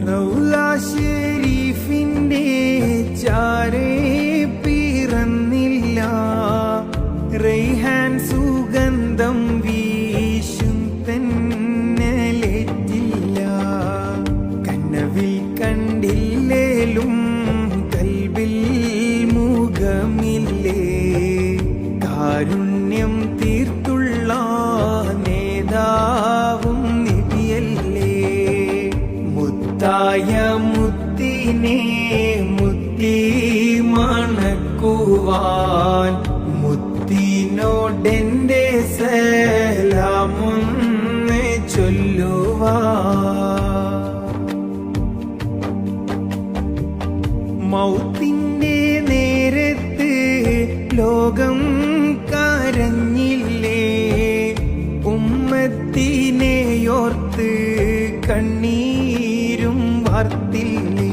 റൗള ഷരീഫിന്റെ ചാരേ പിറന്നില്ല, റൈഹാൻ സുഗന്ധം വീശും തെന്നലേറ്റില്ല. കനവിൽ കണ്ടില്ലേലും കൽബിൽ മുഖമില്ലേ, കാരുണ്യം തീർത്തുള്ള നേതാവും നിധിയല്ലേ. മുത്തായ മുത്തിനെ മുത്തി മണക്കുവാൻ മുത്തിനോടെന്റെ സലാമൊന്ന് ചൊല്ലുവാൻ. മൗത്തിന്റെ നേരത്ത് ലോകം കരഞ്ഞില്ലേ, ഉമ്മത്തിനെയോർത്ത് കണ്ണീരും വാർത്തില്ലേ.